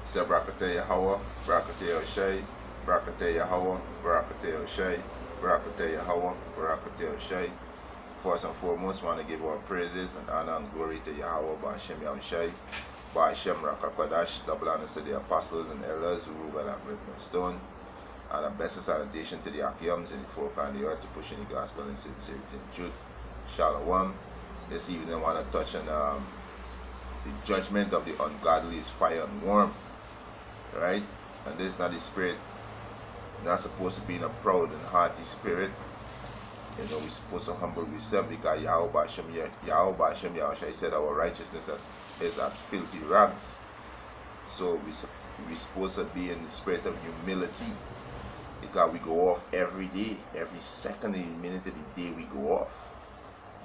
Say Barakateh Yahweh, Barakateh Oshai, Barakateh Yahweh, Barakateh Oshai, Barakateh Yahweh, Barakateh Oshai. First and foremost, want to give our praises and honor and glory to Yahweh, Ba'ashem Yahushai, Ba'ashem Rakakwadash, double honors to the apostles and elders who rule by that written in stone, and a blessed salutation to the Akiums in the four corners of the earth to push in the gospel in sincerity and truth. Shalom. This evening I want to touch on the judgment of the ungodly is fire and warm. Right? And this is not the spirit, not supposed to be in a proud and haughty spirit. You know, we're supposed to humble ourselves because Yahweh Hashem Yahushua said our righteousness is as filthy rags. So we're supposed to be in the spirit of humility because we go off every day, every second of the minute of the day we go off.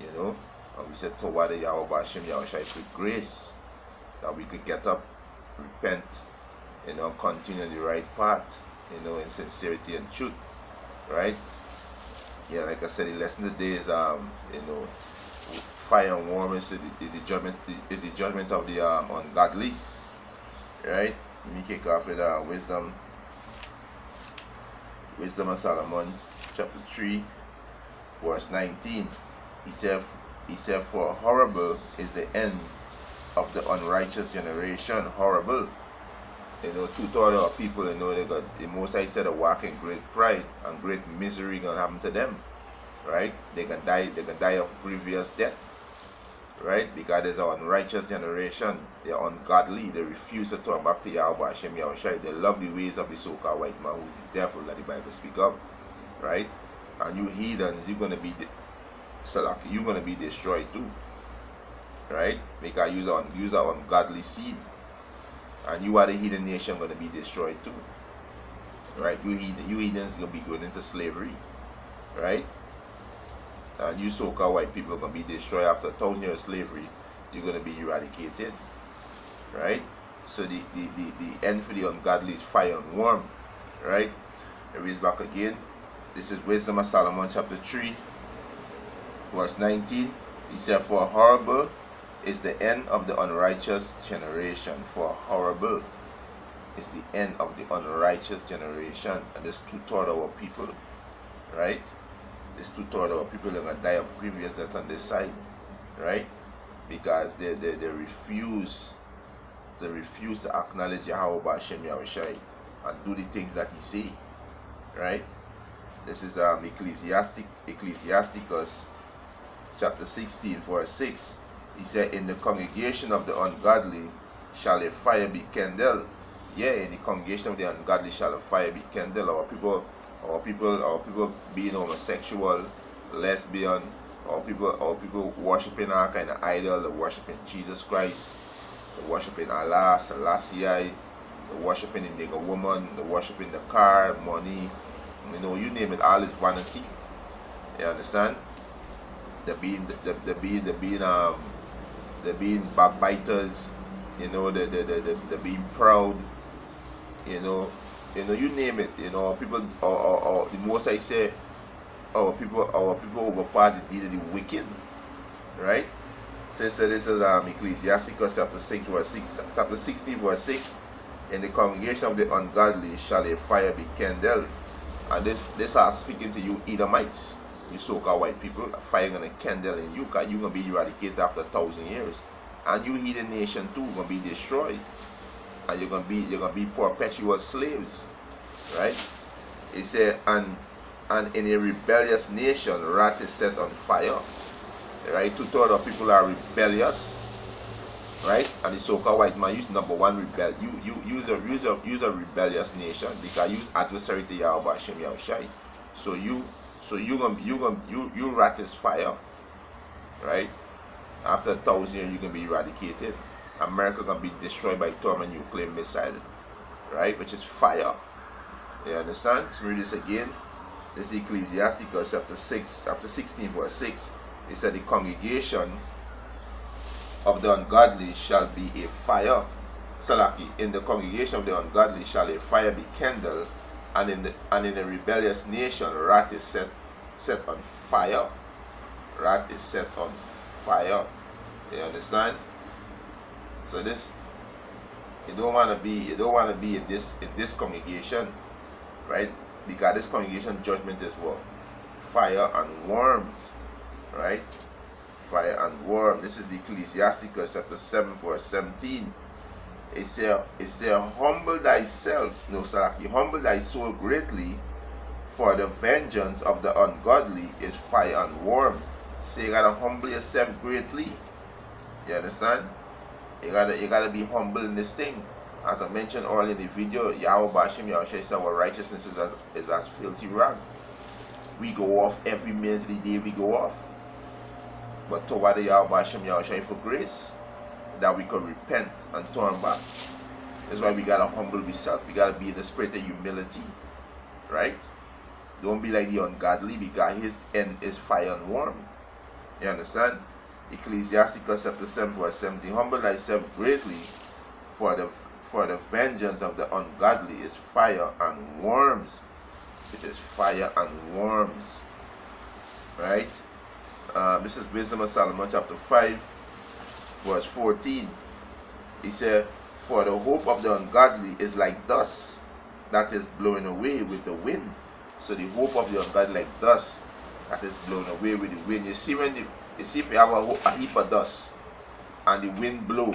You know, and we said toward Yahweh Hashem Yahushua with grace that we could get up, repent, you know, continue the right path, you know, in sincerity and truth, right? Yeah, like I said, the lesson today is, you know, fire and warm is the judgment of the ungodly, right? Let me kick off with wisdom of Solomon, chapter 3, verse 19. He said, for horrible is the end of the unrighteous generation. Horrible. You know, 2/3 of people, you know, they got the Most High said, walk in great pride and great misery gonna happen to them, right? They can die of grievous death, right? Because there's an unrighteous generation. They're ungodly. They refuse to turn back to Yahweh Hashem Yahushua. They love the ways of the so-called white man, who's the devil that the Bible speaks of, right? And you heathens, you're gonna be destroyed too, right? Because you're an ungodly seed. And you are the heathen nation going to be destroyed too, right? You heathens going to be going into slavery, right? And you so-called white people are going to be destroyed after 1,000 years of slavery. You're going to be eradicated, right? So the end for the ungodly is fire and warm, right? It reads back again. This is Wisdom of Solomon chapter 3, verse 19. He said, for horrible is the end of the unrighteous generation. For horrible is the end of the unrighteous generation. And this 2/3 of our people, right? This 2/3 of our people are going to die of grievous death on this side, right? Because they refuse to acknowledge Yahweh Hashem Yahushua and do the things that he say, right? This is Ecclesiasticus chapter 16, verse 6. He said, in the congregation of the ungodly shall a fire be kindled. Yeah, in the congregation of the ungodly shall a fire be kindled. Our people being homosexual, lesbian, our people worshiping all kind of idol, they're worshiping Jesus Christ, they're worshiping Allah, Selassie, they're worshiping the nigger woman, they're worshiping the car, money, you know, you name it, all is vanity. You understand? They're being backbiters, you know, they're being proud, you know, you name it, you know, people, or the most I say, our people overpass the deed of the wicked, right? So this is Ecclesiasticus chapter 6, verse 6, chapter 16, verse 6. In the congregation of the ungodly shall a fire be kindled. And this is speaking to you Edomites, you so-called white people. A fire gonna kindle in you, because you're gonna be eradicated after 1,000 years, and you heathen nation too gonna be destroyed, and you're gonna be perpetual slaves, right? It said, and in a rebellious nation wrath is set on fire, right? 2/3 of people are rebellious, right? And the so-called white man use number one rebel. You use a rebellious nation because you use adversary to Yahweh Hashem Yahushua. So you rat is fire, right? After 1,000 years, you're gonna be eradicated. America gonna be destroyed by thermonuclear missile, right? Which is fire. You understand? Let's read this again. This is Ecclesiasticus chapter 6, chapter 16, verse 6. It said, the congregation of the ungodly shall be a fire. Salaki, in the congregation of the ungodly shall a fire be kindled, and in a rebellious nation wrath is set on fire. Wrath is set on fire. You understand? So this You don't want to be in this congregation, right? Because this congregation judgment is what? Fire and worms, right? Fire and worm. This is Ecclesiasticus chapter 7 verse 17. It said, humble thyself, no, Salaki, humble thy soul greatly, for the vengeance of the ungodly is fire and worm. So you gotta humble yourself greatly. You understand? You gotta be humble in this thing. As I mentioned earlier in the video, Yahweh Bashim Yahushua said our righteousness is as filthy rag. We go off every minute of the day, we go off. But toward the Yahweh Bashim Yahushua for grace, that we can repent and turn back. That's why we gotta humble ourselves. We gotta be in the spirit of humility, right? Don't be like the ungodly, because his end is fire and worm. You understand? Ecclesiasticus chapter 7 verse 17. Humble thyself greatly, for the vengeance of the ungodly is fire and worms. It is fire and worms, right? This is Wisdom of Solomon chapter 5 verse 14. He said, for the hope of the ungodly is like dust that is blown away with the wind. So the hope of the ungodly like dust that is blown away with the wind. You see, if you have a heap of dust and the wind blow,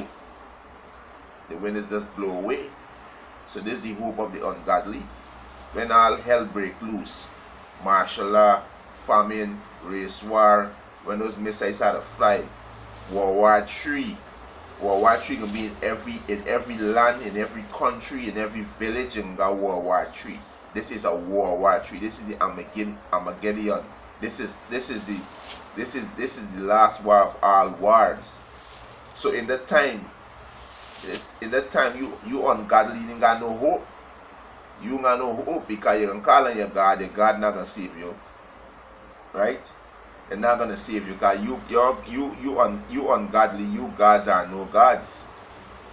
the wind is just blow away. So this is the hope of the ungodly. When all hell break loose, martial law, famine, race war, when those missiles are to fly, World War III. World War III gonna be in every land, in every country, in every village, and got World War III. This is a World War III. This is the Armageddon. This is the last war of all wars. So in that time, you ungodly, you ain't got no hope. You ain't got no hope, because you can call on your God not gonna save you, right? They're not gonna save you, because you ungodly, you gods are no gods,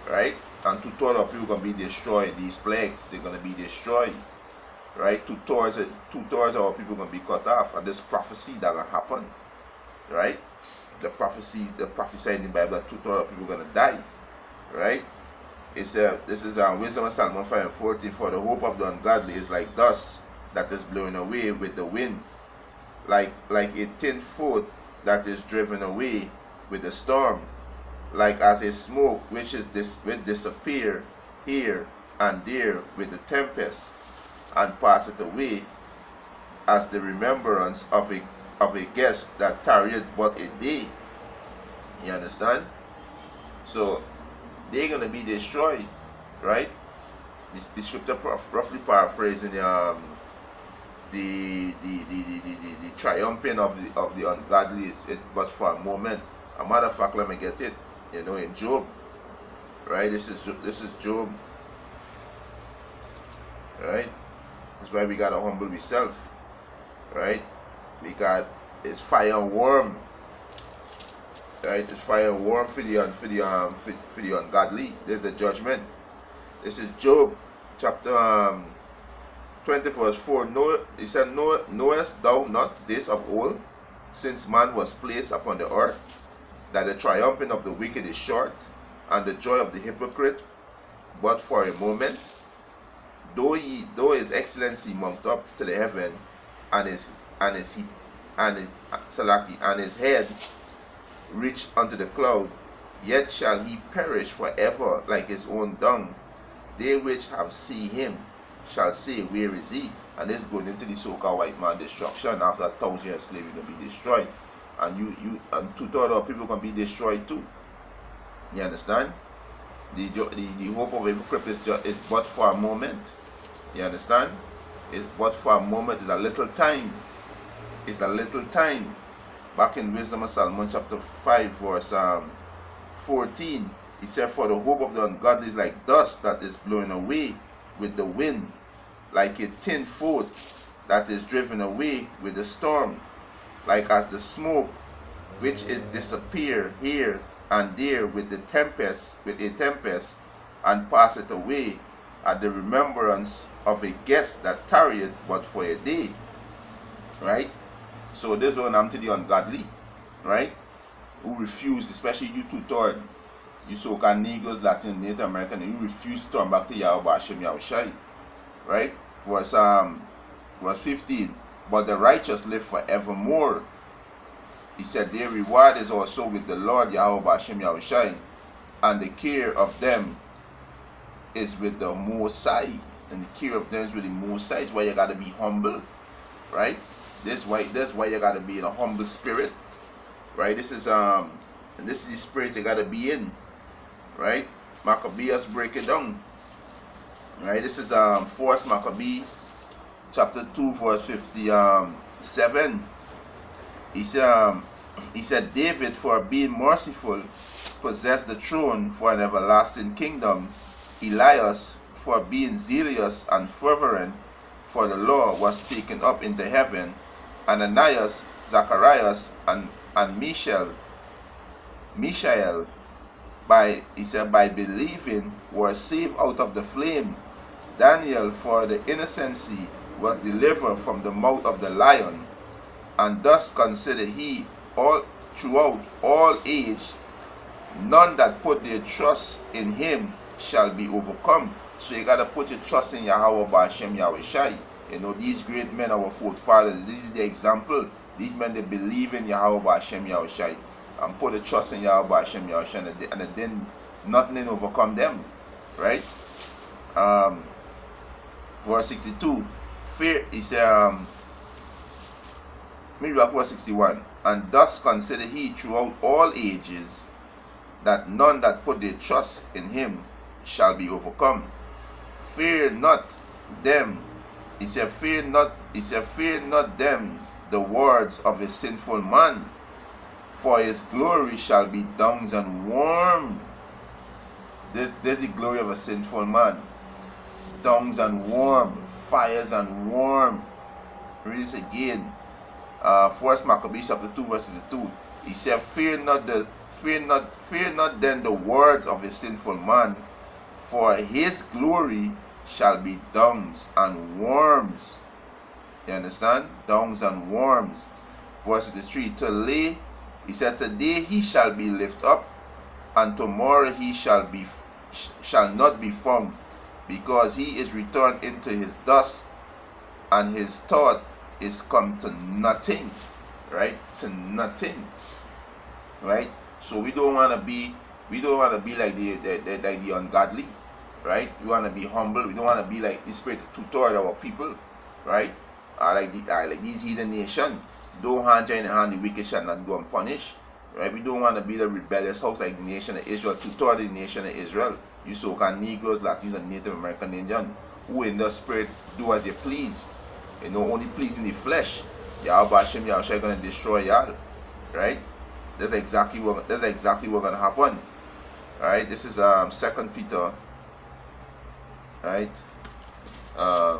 right? And 2/3 of people gonna be destroyed. These plagues, they're gonna be destroyed, right? 2/3 of our people gonna be cut off, and this prophecy that gonna happen, right? The prophesied in the Bible that 2/3 of people gonna die, right? This is Wisdom of Solomon 5 and 14. For the hope of the ungodly is like dust that is blown away with the wind, like a tin foot that is driven away with the storm, like as a smoke which will disappear here and there with the tempest, and pass it away, as the remembrance of a guest that tarried but a day. You understand? So they're gonna be destroyed, right? The scripture roughly paraphrasing the triumphing of the ungodly is but for a moment. A matter of fact, let me get it. You know, in Job, right? This is Job, right? That's why we gotta humble ourselves, right? It's fire and worm, right? It's fire and worm for the ungodly. There's a judgment. This is Job chapter 20 verse 4. He said, knowest thou not this of old, since man was placed upon the earth, that the triumphing of the wicked is short, and the joy of the hypocrite but for a moment? Though his excellency mount up to the heaven, and his head reach unto the cloud, yet shall he perish forever like his own dung. They which have seen him shall say, where is he? And this going into the so-called white man destruction. After 1,000 years slavery gonna be destroyed, and and 2/3 of people gonna be destroyed too. You understand? The hope of a hypocrite is but for a moment. You understand? It's but for a moment. It's a little time. It's a little time. Back in Wisdom of Solomon chapter 5 verse 14, he said, for the hope of the ungodly is like dust that is blown away with the wind, like a tin foot that is driven away with the storm, like as the smoke which is disappear here and there with a tempest, and pass it away at the remembrance of a guest that tarried but for a day, right? So this one I'm to the ungodly, right? Who refuse, especially you 2/3, You so-called Negroes, Latin, Native American, you refuse to turn back to Yahweh Hashem Yahushai. Right? Verse 15. But the righteous live forevermore. He said, their reward is also with the Lord Yahweh Hashem Yahushai, and the care of them is with the Most High. And the care of them is with the Most High. Is why you gotta be humble. Right? That's why you gotta be in a humble spirit. Right? This is the spirit you gotta be in. Right? Maccabees break it down. Right? This is 1 Maccabees chapter 2 verse 57. He said David, for being merciful, possessed the throne for an everlasting kingdom. Elias, for being zealous and fervent for the law, was taken up into heaven. Ananias, Zacharias, and Mishael, by believing, were saved out of the flame. Daniel, for the innocency, was delivered from the mouth of the lion. And thus considered he all throughout all age, none that put their trust in him shall be overcome. So you gotta put your trust in Yahweh Hashem Yahushai. You know, these great men, our forefathers, this is the example. These men, they believe in Yahweh Hashem Yahushai and put the trust in Yahweh Hashem Yahushai, and then nothing overcome them. Right? Verse 62. Fear, he said, maybe verse 61. And thus consider he throughout all ages, that none that put their trust in him shall be overcome. Fear not them. He said, fear not them the words of a sinful man, for his glory shall be dung and worm. This is the glory of a sinful man. Dung and worm, fires and worm. Read this again. 1 Maccabees chapter 2 verses 2. He said, fear not then the words of a sinful man, for his glory shall be dungs and worms. You understand? Dungs and worms. Verse 3. He said, today he shall be lifted up, and tomorrow he shall not be found, because he is returned into his dust, and his thought is come to nothing. Right? To nothing. Right? So we don't want to be like the ungodly. Right? We want to be humble. We don't want to be like the spirit tutor our people. Right? Like these heathen nation. Don't hand in the hand, the wicked shall not go unpunished. Right? We don't want to be the rebellious house like the nation of Israel, tutor the nation of Israel. You so-called Negroes, Latinos, and Native American Indian, who in the spirit do as you please. You know, only pleasing the flesh. Yahweh Hashem Yahushua gonna destroy y'all. Right? That's exactly what's gonna happen. Right? This is 2 Peter. Right? 2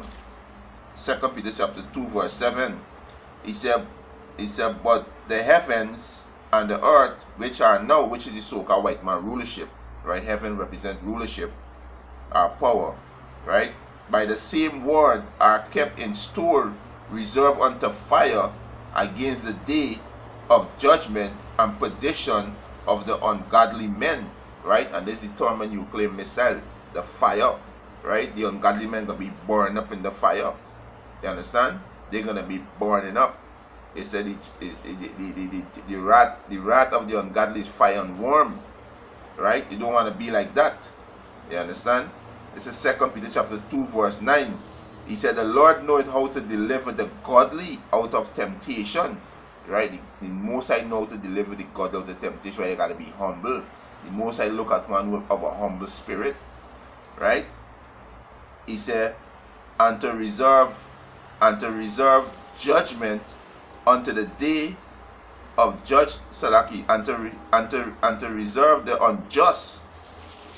Peter chapter 2 verse 7. He said, but the heavens and the earth, which are now, which is the so-called white man rulership, right? Heaven represent rulership, our power, right? By the same word are kept in store, reserved unto fire against the day of judgment and perdition of the ungodly men, right? And this is the thermonuclear missile, the fire, right? The ungodly men gonna be burned up in the fire. You understand? They're gonna be burning up. It said the wrath of the ungodly is fire and worm. Right? You don't want to be like that. You understand? This is 2 Peter chapter 2 verse 9. He said, the Lord knoweth how to deliver the godly out of temptation. Right? The Most High know to deliver the God out of temptation, where you gotta be humble. The Most High look at one of a humble spirit. Right? He said, and to reserve judgment unto the day of judge Salaki, and to reserve the unjust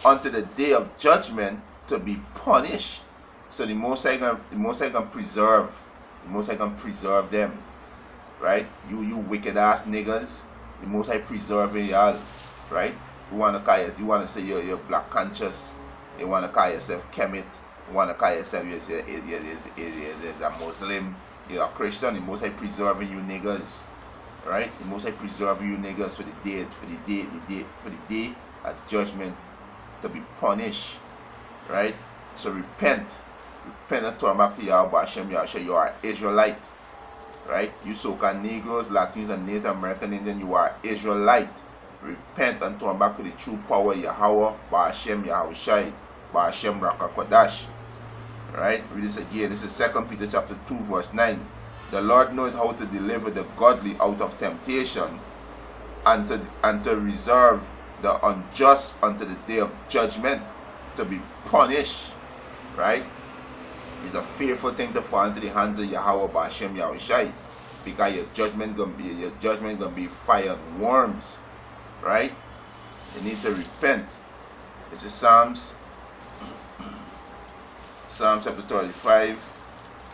unto the day of judgment to be punished. So the Most High can preserve. The Most High can preserve them. Right? You wicked ass niggas. The Most High preserving y'all. Right? You wanna say you're black conscious. You wanna call yourself Kemet. You wanna call yourself you're a Muslim. You're a Christian. The Most High preserving you niggas. Right? The Most High preserving you niggas for the day a judgment to be punished, right? So repent and turn back to Yahweh Hashem Yahushua. You are Israelite, right? You so-called Negroes, Latins, and Native American Indian, you are Israelite. Repent and turn back to the true power Yahweh Hashem Yahushua, Hashem Rakakodash. Right? Read this again. This is 2 Peter chapter 2, verse 9. The Lord knoweth how to deliver the godly out of temptation, and to reserve the unjust unto the day of judgment, to be punished. Right? It's a fearful thing to fall into the hands of Yahweh Hashem Yahushua, because your judgment gonna be fire and worms. Right? You need to repent. This is Psalm chapter 35,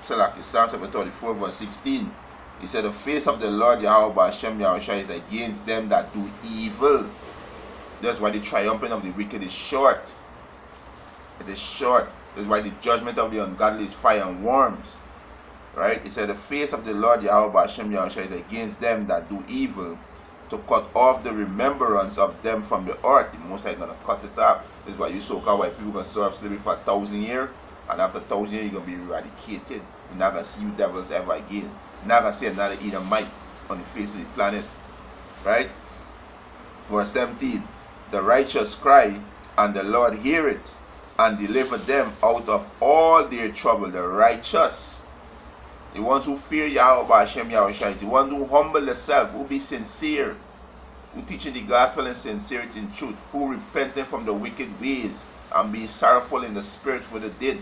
Psalm chapter 34, verse 16. He said, the face of the Lord Yahweh Hashem Yahushua is against them that do evil. That's why the triumphing of the wicked is short. It is short. That's why the judgment of the ungodly is fire and worms. Right? He said, the face of the Lord Yahweh Hashem Yahushua is against them that do evil, to cut off the remembrance of them from the earth. The Most High is going to cut it off. This is why you so-called white people going to serve slavery for 1,000 years. And after 1,000 years, you're going to be eradicated. You're not going to see you devils ever again. You're not going to see another Edomite on the face of the planet. Right? Verse 17. The righteous cry, and the Lord hear it, and deliver them out of all their trouble. The righteous, the ones who fear Yahweh Hashem Yahushua, is the one who humble themselves, who be sincere, who teaching the gospel in sincerity and truth, who repenting from the wicked ways and be sorrowful in the spirit for the dead.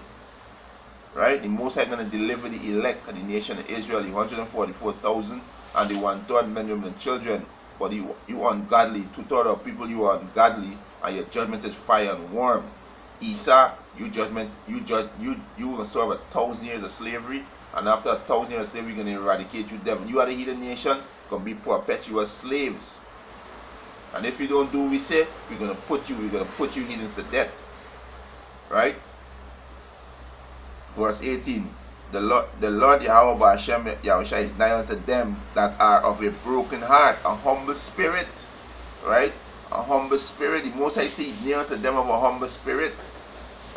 Right? The Most High going to deliver the elect of the nation of Israel, the 144,000 and the 1/3 men, women, and children. But you ungodly, 2/3 of people, you are ungodly, and your judgment is fire and worm. Esau, you gonna serve 1,000 years of slavery, and after 1,000 years of slavery, you're gonna eradicate you devil. You are the heathen nation, gonna be perpetual slaves. And if you don't do what we say, we're gonna put you heathens to death. Right? Verse 18. The Lord Yahweh Hashem Yahushua is nigh unto them that are of a broken heart, a humble spirit. Right? A humble spirit. The Most High says he's near unto them of a humble spirit.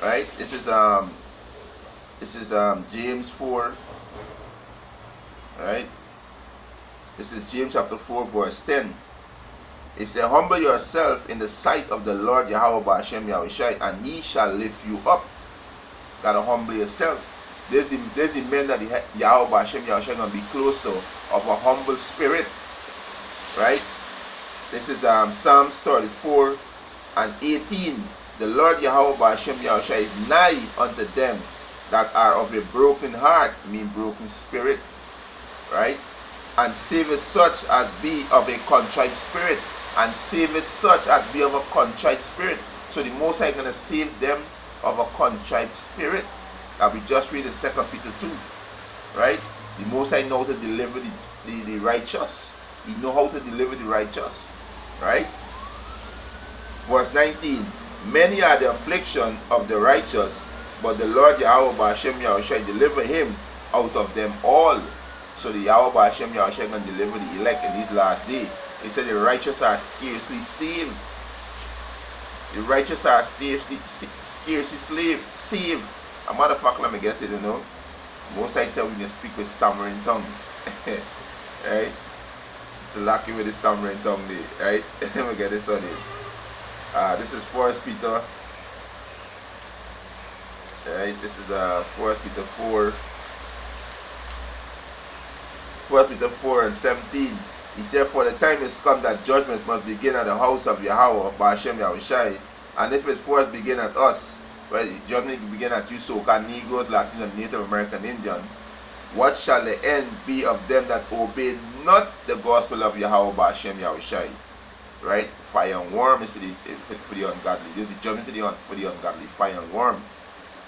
Right? This is James 4. Right? This is James chapter 4, verse 10. It says, humble yourself in the sight of the Lord Yahweh Hashem Yahushua, and he shall lift you up. Gotta humble yourself. There's the men that Yahweh Hashem Yahushua gonna be close to, of a humble spirit. Right? This is Psalms 34 and 18. The Lord Yahweh Hashem Yahushua is nigh unto them that are of a broken heart, mean broken spirit. Right? And saveth such as be of a contrite spirit. And saveth such as be of a contrite spirit. So the Most High gonna save them of a contrite spirit. That we just read in 2 Peter 2. Right? The Most High know how to deliver the righteous. He know how to deliver the righteous. Right? Verse 19. Many are the affliction of the righteous, but the Lord Yahweh Hashem Yahushua deliver him out of them all. So the Yahweh Hashem Yahushua can deliver the elect in this last day. He said the righteous are scarcely saved. The righteous are scarcely saved. A motherfucker, let me get it, you know. Most I said we can speak with stammering tongues. Right? It's lucky with the stammering tongue there. Right? Let me get this on it. This is 1 Peter. Right? This is 1 Peter 4. 1 Peter 4 and 17. He said, for the time is come that judgment must begin at the house of Yahweh Hashem Yahushua. And if it first begin at us, well, judgment will begin at you so-called Negroes, Latins, and Native American Indian. What shall the end be of them that obey not the gospel of Yahweh Hashem Yahushua? Right? Fire and worm is for the ungodly. This is the judgment for the ungodly. Fire and worm.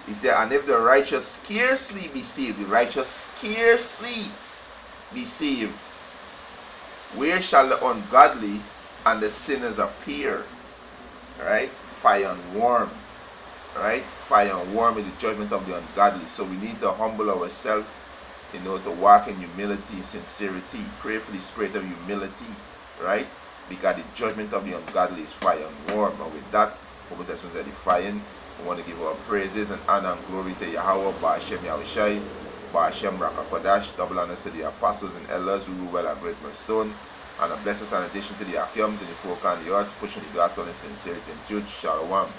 He said, and if the righteous scarcely be saved, the righteous scarcely be saved, where shall the ungodly and the sinners appear? Right? Fire and worm. Right? Fire and worm is the judgment of the ungodly. So we need to humble ourselves, to walk in humility, sincerity, pray for the spirit of humility. Right? because the judgment of the ungodly is fire and wrom. And with that, Old Testament is edifying. We want to give our praises and honor and glory to Yahweh, Ba'ashem Yahushai, Ba'ashem Rakakodash, double honors to the apostles and elders who rule well at Great Millstone, and a blessed sanitation to the Akiams in the four corners of the earth, pushing the gospel in sincerity and truth. Shalom.